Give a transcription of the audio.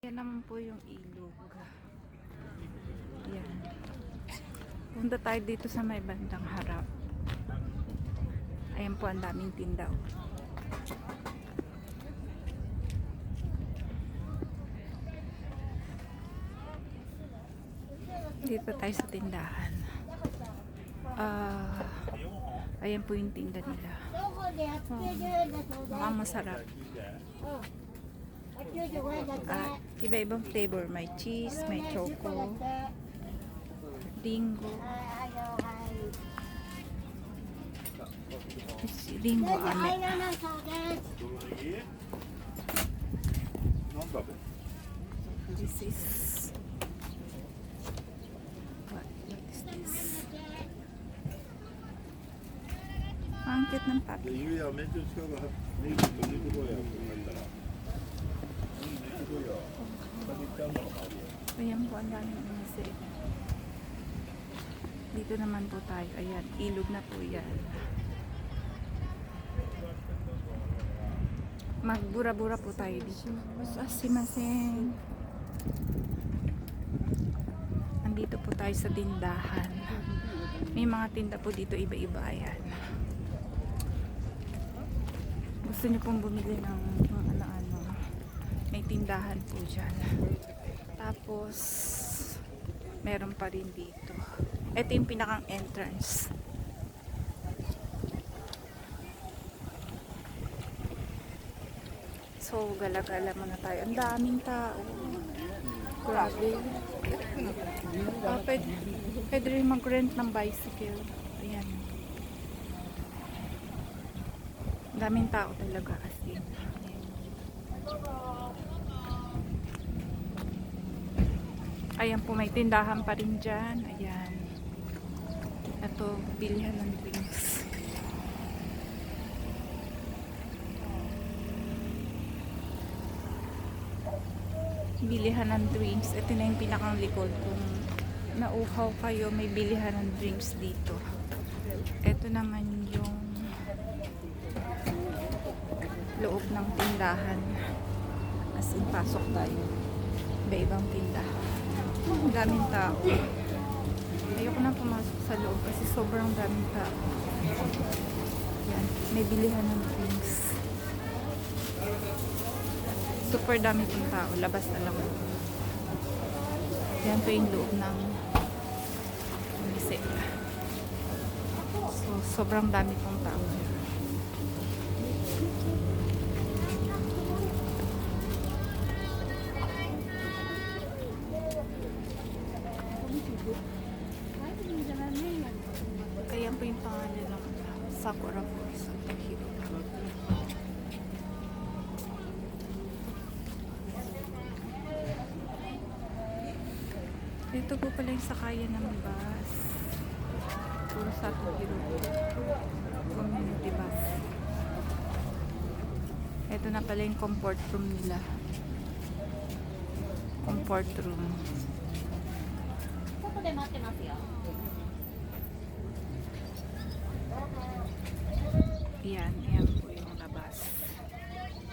Yan naman po yung ilog. Yan. Punta tayo dito sa may bandang harap. Ayan po, ang daming tindaw. Dito tayo sa tindahan. Ayan po yung tinda nila. Mukhang masarap. Iba-ibang flavor. May cheese, may choco, dingo. Dingo ame. This is what is this? Ang cute ng papi. Ayan po, ang daming umise. Dito naman po tayo. Ayan, ilog na po yan. Magbura-bura po tayo dito. Asimasen. Andito po tayo sa tindahan. May mga tinda po dito, iba-iba. Ayan. Gusto nyo pong bumili ng ano-ano. May tindahan po dyan. Tapos, meron pa rin dito. Ito yung pinakang entrance. So, gala-gala muna tayo. Ang daming tao. Grabe. Pwede rin mag-rent ng bicycle. Ayan. Ang daming tao talaga as in. Ayan po, may tindahan pa rin dyan. Ayan. Ito, bilihan ng drinks. Bilihan ng drinks. Ito na yung pinakang likod. Kung nauhaw kayo, may bilihan ng drinks dito. Ito naman yung loob ng tindahan. As in, pasok tayo. Iba-ibang tindahan. Ang daming tao. Ayoko na pumasok sa loob kasi sobrang daming tao. Yan. May bilihan ng drinks. Super dami pong tao. Labas na lang. Yan po yung loob ng mise. So, sobrang dami pong tao. Kaya po yung pangalan ng Sakura Falls. Ang hero. Ito po pala yung sakayan ng bus. Puro sa Tokyo community bus. Ito na pala yung comfort room nila. Comfort room. Yan, yan po yung labas.